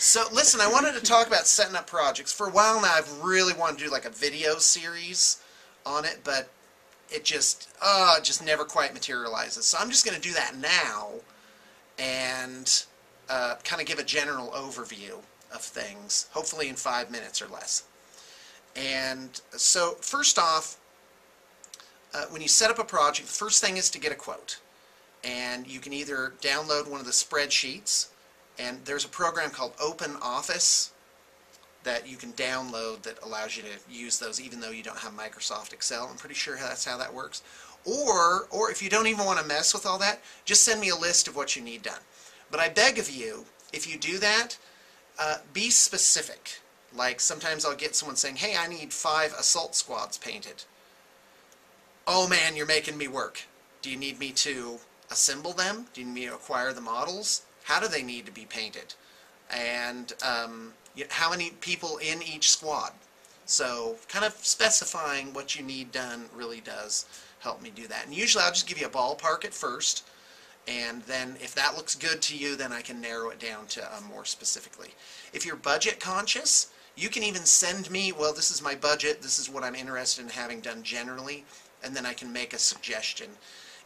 So listen, I wanted to talk about setting up projects. For a while now, I've really wanted to do like a video series on it, but it just never quite materializes. So I'm just going to do that now and kind of give a general overview of things, hopefully in 5 minutes or less. And so first off, when you set up a project, the first thing is to get a quote. And you can either download one of the spreadsheets, and there's a program called Open Office that you can download that allows you to use those even though you don't have Microsoft Excel. I'm pretty sure that's how that works. Or if you don't even want to mess with all that, just send me a list of what you need done. But I beg of you, if you do that, be specific. Like sometimes I'll get someone saying, hey, I need 5 assault squads painted. Oh man, you're making me work. Do you need me to assemble them? Do you need me to acquire the models? How do they need to be painted? And how many people in each squad? So kind of specifying what you need done really does help me do that. And usually I'll just give you a ballpark at first, and then if that looks good to you, then I can narrow it down to more specifically. If you're budget conscious, you can even send me, well, this is my budget, this is what I'm interested in having done generally, and then I can make a suggestion.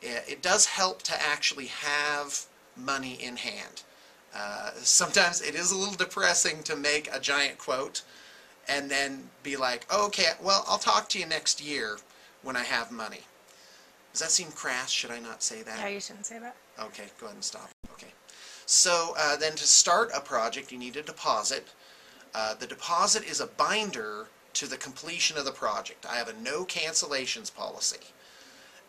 It does help to actually have money in hand. Sometimes it is a little depressing to make a giant quote and then be like, oh, okay, well, I'll talk to you next year when I have money. Does that seem crass? Should I not say that? Yeah, you shouldn't say that. Okay, go ahead and stop. Okay. So then to start a project, you need a deposit. The deposit is a binder to the completion of the project. I have a no cancellations policy.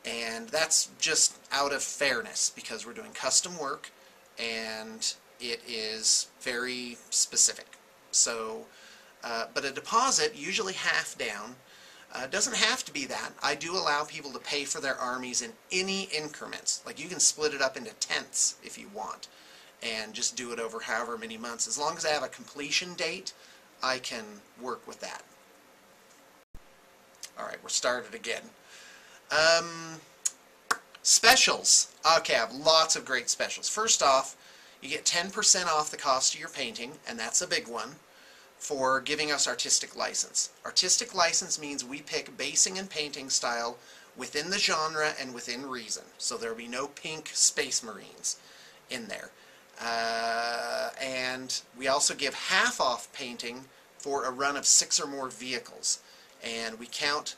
And that's just out of fairness because we're doing custom work and it is very specific. So, but a deposit, usually half down, doesn't have to be that. I do allow people to pay for their armies in any increments. Like you can split it up into tenths if you want and just do it over however many months. As long as I have a completion date, I can work with that. Alright, we're started again. Specials. Okay, I have lots of great specials. First off, you get 10% off the cost of your painting, and that's a big one, for giving us artistic license. Artistic license means we pick basing and painting style within the genre and within reason. So there will be no pink Space Marines in there. And we also give half off painting for a run of 6 or more vehicles. And we count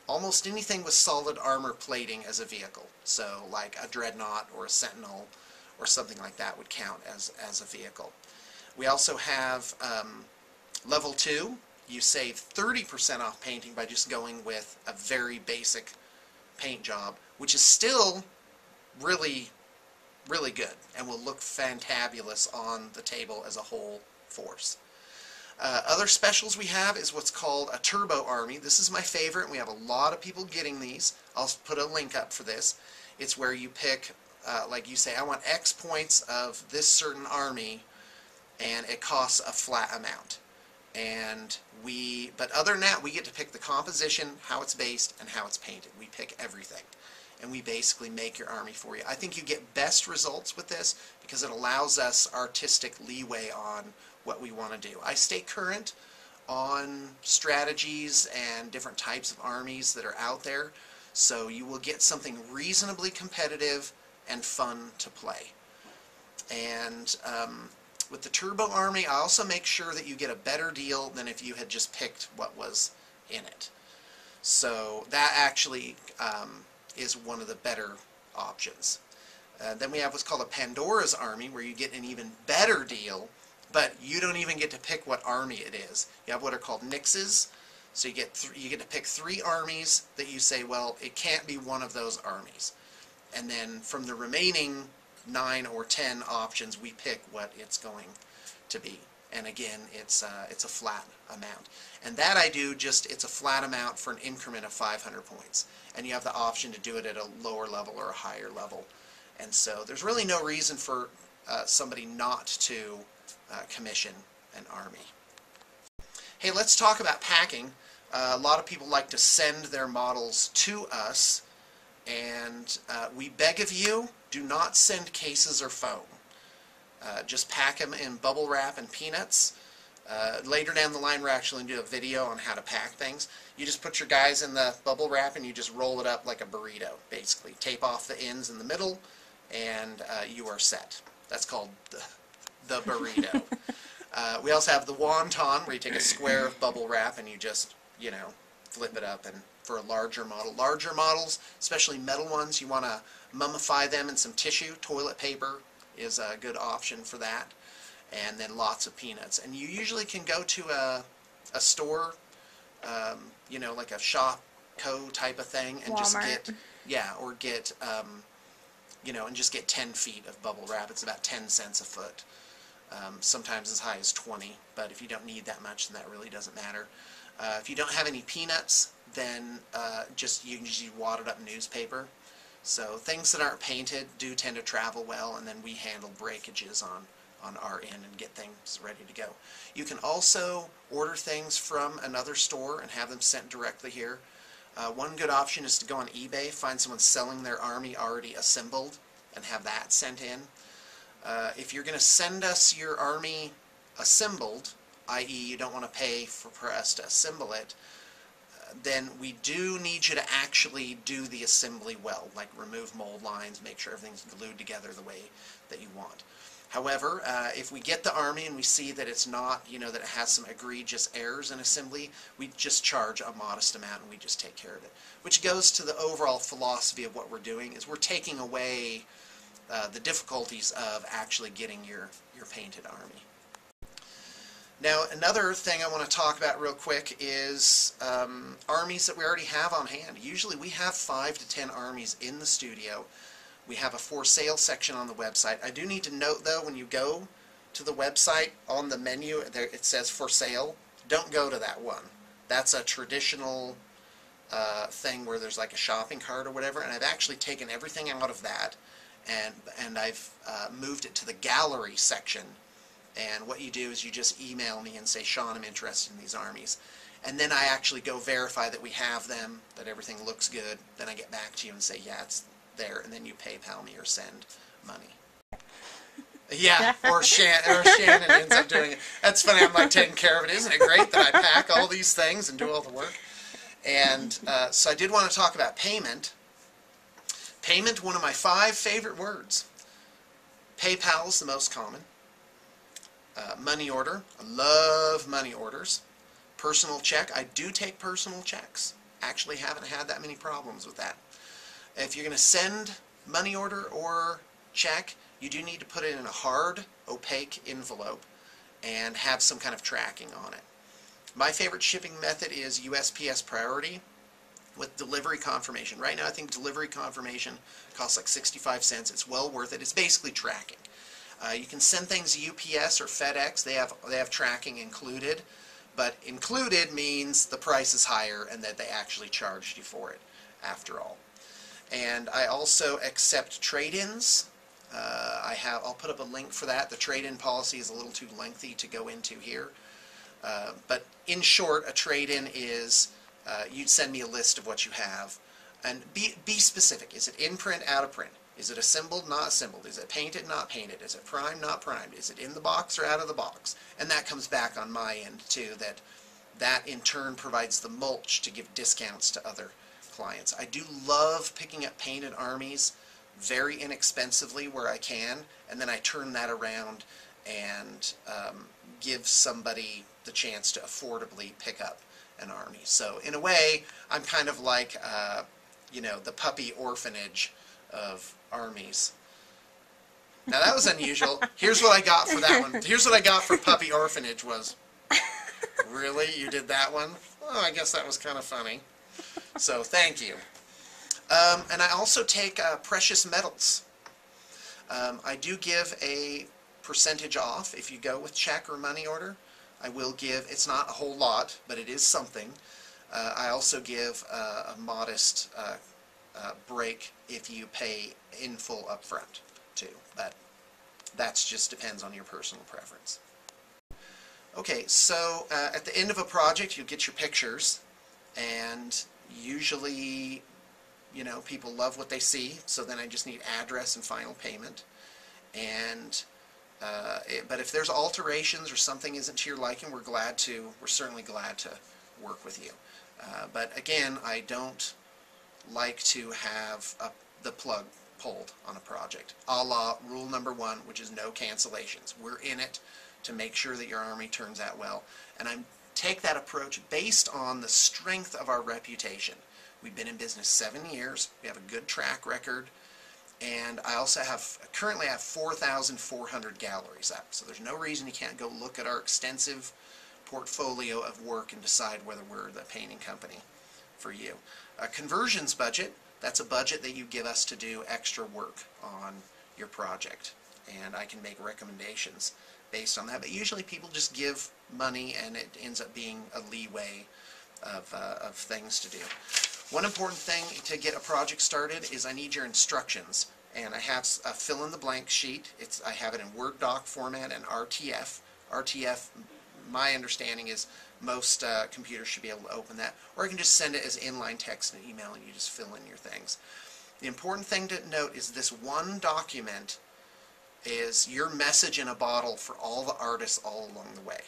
almost anything with solid armor plating as a vehicle. So like a Dreadnought or a Sentinel or something like that would count as a vehicle. We also have level 2. You save 30% off painting by just going with a very basic paint job, which is still really, really good and will look fantabulous on the table as a whole force. Other specials we have is what's called a Turbo Army. This is my favorite, and we have a lot of people getting these. I'll put a link up for this. It's where you pick, like you say, I want X points of this certain army, and it costs a flat amount. But other than that, we get to pick the composition, how it's based, and how it's painted. We pick everything. And we basically make your army for you. I think you get best results with this because it allows us artistic leeway on what we want to do. I stay current on strategies and different types of armies that are out there, so you will get something reasonably competitive and fun to play. And with the Turbo Army, I also make sure that you get a better deal than if you had just picked what was in it. So that actually is one of the better options. Then we have what's called a Pandora's Army, where you get an even better deal, but you don't even get to pick what army it is. You have what are called nixes, so you get to pick 3 armies that you say, well, it can't be one of those armies. And then from the remaining 9 or 10 options, we pick what it's going to be. And again, it's a flat amount. And that I do it's a flat amount for an increment of 500 points. And you have the option to do it at a lower level or a higher level. And so there's really no reason for somebody not to commission an army. Hey, let's talk about packing. A lot of people like to send their models to us, and we beg of you, do not send cases or foam. Just pack them in bubble wrap and peanuts. Later down the line, we're actually going to do a video on how to pack things. You just put your guys in the bubble wrap and you just roll it up like a burrito, basically. Tape off the ends in the middle, and you are set. That's called the burrito. We also have the wonton, where you take a square of bubble wrap and you just, you know, flip it up. And for a larger models, especially metal ones, you want to mummify them in some tissue. Toilet paper is a good option for that. And then lots of peanuts. And you usually can go to a store, you know, like a Shopco type of thing, and Walmart. just get, yeah, or get, you know, and just get 10 feet of bubble wrap. It's about 10 cents a foot. Sometimes as high as 20, but if you don't need that much, then that really doesn't matter. If you don't have any peanuts, then you can just use wadded up newspaper. So things that aren't painted do tend to travel well, and then we handle breakages on our end and get things ready to go. You can also order things from another store and have them sent directly here. One good option is to go on eBay, find someone selling their army already assembled, and have that sent in. If you're going to send us your army assembled, i.e. you don't want to pay for us to assemble it, then we do need you to actually do the assembly well, like remove mold lines, make sure everything's glued together the way that you want. However, if we get the army and we see that it's not, you know, that it has some egregious errors in assembly, we just charge a modest amount and we just take care of it. Which goes to the overall philosophy of what we're doing, is we're taking away the difficulties of actually getting your painted army. Now, another thing I want to talk about real quick is armies that we already have on hand. Usually we have 5 to 10 armies in the studio. We have a for sale section on the website. I do need to note, though, when you go to the website, on the menu, there it says for sale. Don't go to that one. That's a traditional thing where there's like a shopping cart or whatever, and I've actually taken everything out of that, and I've moved it to the gallery section. And what you do is you just email me and say, Sean, I'm interested in these armies. And then I actually go verify that we have them, that everything looks good. Then I get back to you and say, yeah, it's there. And then you PayPal me or send money. Yeah, or Shannon ends up doing it. That's funny. I'm like taking care of it. Isn't it great that I pack all these things and do all the work? And so I did want to talk about payment. Payment, one of my 5 favorite words. PayPal is the most common. Money order. I love money orders. Personal check. I do take personal checks. Actually haven't had that many problems with that. If you're going to send money order or check, you do need to put it in a hard, opaque envelope and have some kind of tracking on it. My favorite shipping method is USPS Priority with delivery confirmation. Right now I think delivery confirmation costs like 65 cents. It's well worth it. It's basically tracking. You can send things to UPS or FedEx. They have tracking included, but included means the price is higher and that they actually charged you for it after all. And I also accept trade-ins. I'll put up a link for that. The trade-in policy is a little too lengthy to go into here. But in short, a trade-in is you'd send me a list of what you have. And be specific. Is it in print, out of print? Is it assembled, not assembled? Is it painted, not painted? Is it primed, not primed? Is it in the box or out of the box? And that comes back on my end too, that in turn provides the mulch to give discounts to other clients. I do love picking up painted armies very inexpensively where I can, and then I turn that around and give somebody the chance to affordably pick up an army. So in a way, I'm kind of like, you know, the puppy orphanage of armies. Now that was unusual. Here's what I got for that one. Here's what I got for puppy orphanage was, really? You did that one? Oh, I guess that was kind of funny. So thank you. And I also take precious metals. I do give a percentage off if you go with check or money order. I will give, it's not a whole lot, but it is something. I also give a modest break if you pay in full up front too, but that just depends on your personal preference. Okay, so at the end of a project you'll get your pictures, and usually, you know, people love what they see, so then I just need address and final payment. And But if there's alterations or something isn't to your liking, we're certainly glad to work with you. But again, I don't like to have the plug pulled on a project, a la rule number 1, which is no cancellations. We're in it to make sure that your army turns out well, and I take that approach based on the strength of our reputation. We've been in business 7 years, we have a good track record, and I also currently have 4,400 galleries up, so there's no reason you can't go look at our extensive portfolio of work and decide whether we're the painting company for you. A conversions budget, that's a budget that you give us to do extra work on your project, and I can make recommendations based on that, but usually people just give money and it ends up being a leeway of things to do. One important thing to get a project started is I need your instructions, and I have a fill-in-the-blank sheet. I have it in Word doc format and RTF. RTF, my understanding is most computers should be able to open that, or you can just send it as inline text in an email and you just fill in your things. The important thing to note is this one document is your message in a bottle for all the artists all along the way.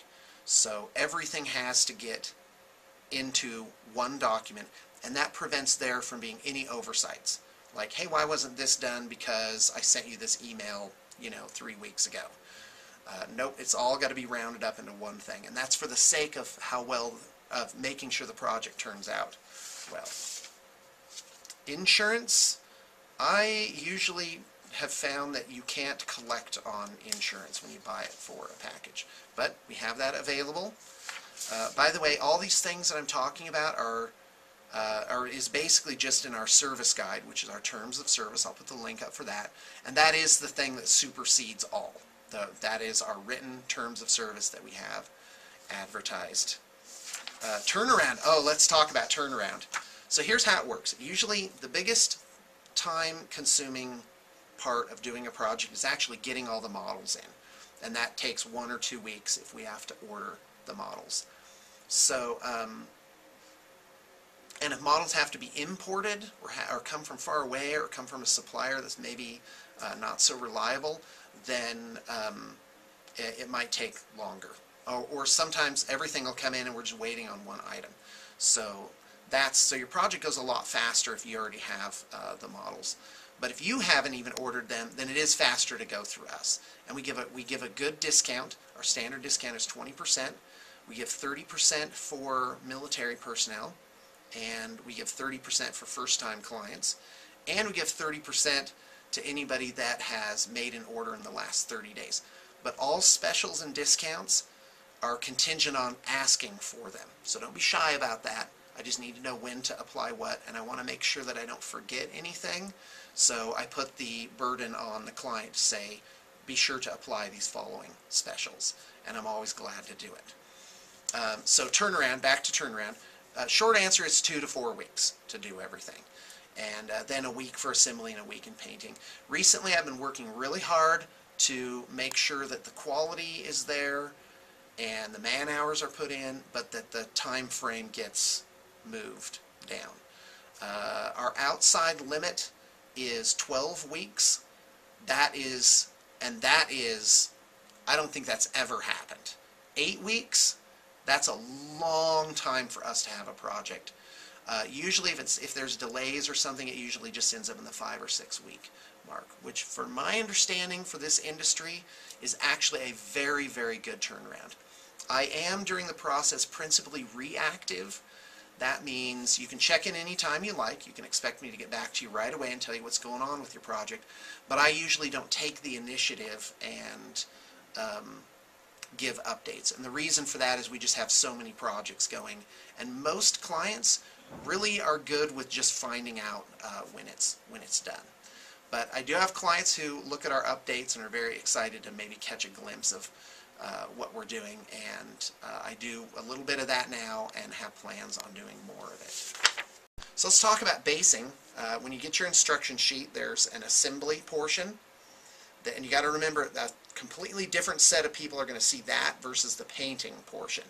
So everything has to get into one document, and that prevents there from being any oversights. Like, hey, why wasn't this done because I sent you this email, 3 weeks ago. Nope, it's all got to be rounded up into one thing, and that's for the sake of of making sure the project turns out well. Insurance, I usually have found that you can't collect on insurance when you buy it for a package, but we have that available. By the way, all these things that I'm talking about is basically just in our service guide, which is our terms of service. I'll put the link up for that, and that is the thing that supersedes all. That is our written terms of service that we have advertised. Turnaround. Oh, let's talk about turnaround. So here's how it works. Usually the biggest time-consuming part of doing a project is actually getting all the models in, and that takes 1 or 2 weeks if we have to order the models. So, and if models have to be imported or come from far away or come from a supplier that's maybe not so reliable, then it might take longer. Or sometimes everything will come in and we're just waiting on one item. So your project goes a lot faster if you already have the models. But if you haven't even ordered them, then it is faster to go through us. And we give a good discount. Our standard discount is 20%. We give 30% for military personnel, and we give 30% for first-time clients, and we give 30% to anybody that has made an order in the last 30 days. But all specials and discounts are contingent on asking for them. So don't be shy about that. I just need to know when to apply what, and I want to make sure that I don't forget anything. So I put the burden on the client to say, be sure to apply these following specials, and I'm always glad to do it. So turnaround, back to turnaround. Short answer is 2 to 4 weeks to do everything. And then a week for assembly and a week in painting. Recently I've been working really hard to make sure that the quality is there and the man hours are put in, but that the time frame gets moved down. Our outside limit is 12 weeks. That is, I don't think that's ever happened. 8 weeks, that's a long time for us to have a project. Usually if there's delays or something, it usually just ends up in the 5 or 6 week mark, which for my understanding for this industry is actually a very, very good turnaround. I am during the process principally reactive. That means you can check in anytime you like. You can expect me to get back to you right away and tell you what's going on with your project, but I usually don't take the initiative and give updates. And the reason for that is we just have so many projects going, and most clients really are good with just finding out when it's done. But I do have clients who look at our updates and are very excited to maybe catch a glimpse of what we're doing, and I do a little bit of that now and have plans on doing more of it. So let's talk about basing. When you get your instruction sheet, there's an assembly portion, and you got to remember that a completely different set of people are going to see that versus the painting portion.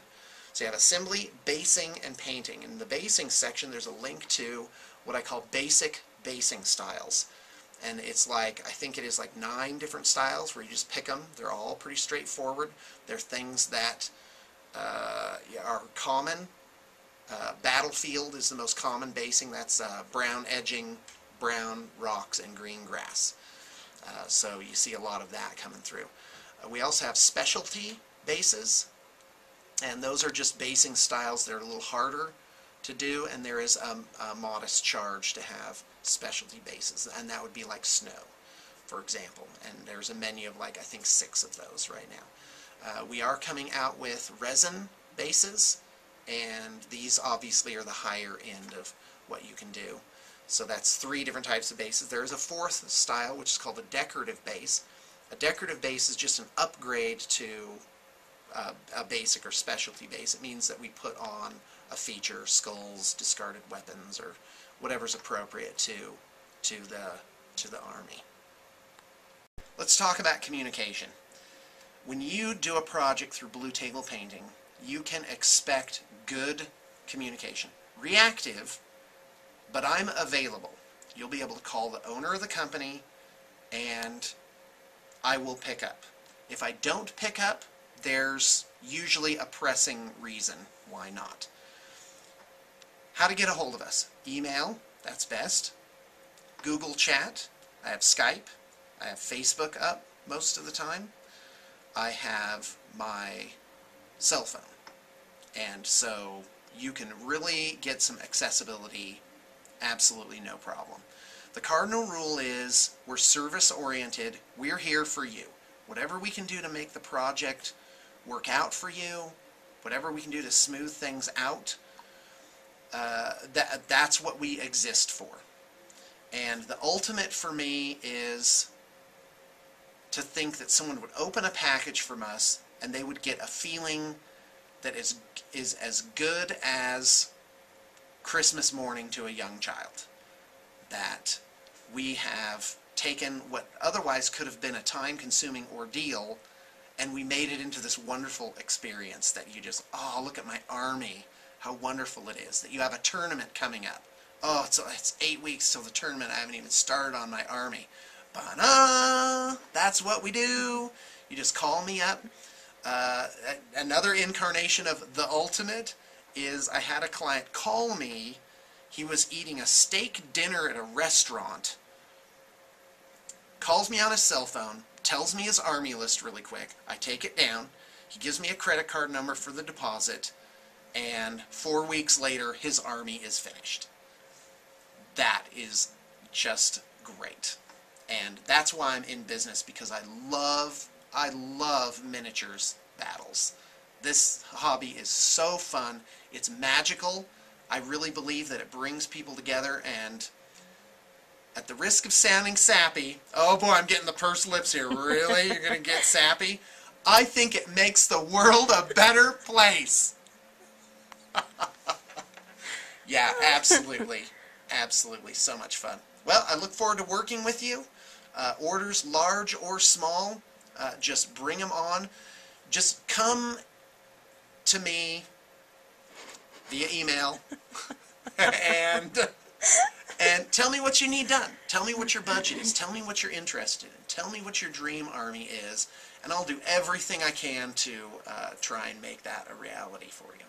So you have assembly, basing, and painting. In the basing section, there's a link to what I call basic basing styles. And it's like, I think it is like 9 different styles where you just pick them. They're all pretty straightforward. They're things that are common. Battlefield is the most common basing. That's brown edging, brown rocks, and green grass. So you see a lot of that coming through. We also have specialty bases, and those are just basing styles that are a little harder to do, and there is a modest charge to have specialty bases, and that would be like snow, for example. And there's a menu of like, I think 6 of those right now. We are coming out with resin bases, and these obviously are the higher end of what you can do. So that's 3 different types of bases. There is a 4th style, which is called a decorative base. A decorative base is just an upgrade to a basic or specialty base. It means that we put on a feature, skulls, discarded weapons, or whatever's appropriate to the army. Let's talk about communication. When you do a project through Blue Table Painting, you can expect good communication. Reactive, but I'm available. You'll be able to call the owner of the company and I will pick up. If I don't pick up, there's usually a pressing reason why not. How to get a hold of us? Email, that's best. Google Chat, I have Skype, I have Facebook up most of the time. I have my cell phone. And so you can really get some accessibility, absolutely no problem. The cardinal rule is we're service-oriented. We're here for you. Whatever we can do to make the project work out for you, whatever we can do to smooth things out, that's what we exist for. And the ultimate for me is to think that someone would open a package from us and they would get a feeling that is as good as Christmas morning to a young child. That we have taken what otherwise could have been a time-consuming ordeal and we made it into this wonderful experience that you just, oh, look at my army, how wonderful it is. That you have a tournament coming up. Oh, it's 8 weeks till the tournament. I haven't even started on my army. Ba-da! That's what we do. You just call me up. Another incarnation of the ultimate is I had a client call me. He was eating a steak dinner at a restaurant. Calls me on his cell phone, tells me his army list really quick. I take it down. He gives me a credit card number for the deposit, and 4 weeks later, his army is finished. That is just great. And that's why I'm in business, because I love miniatures battles. This hobby is so fun. It's magical. I really believe that it brings people together, and at the risk of sounding sappy, oh boy, I'm getting the pursed lips here. Really? You're going to get sappy? I think it makes the world a better place. Yeah, absolutely. Absolutely. So much fun. Well, I look forward to working with you. Orders large or small, just bring them on. Just come to me via email and tell me what you need done. Tell me what your budget is. Tell me what you're interested in. Tell me what your dream army is, and I'll do everything I can to try and make that a reality for you.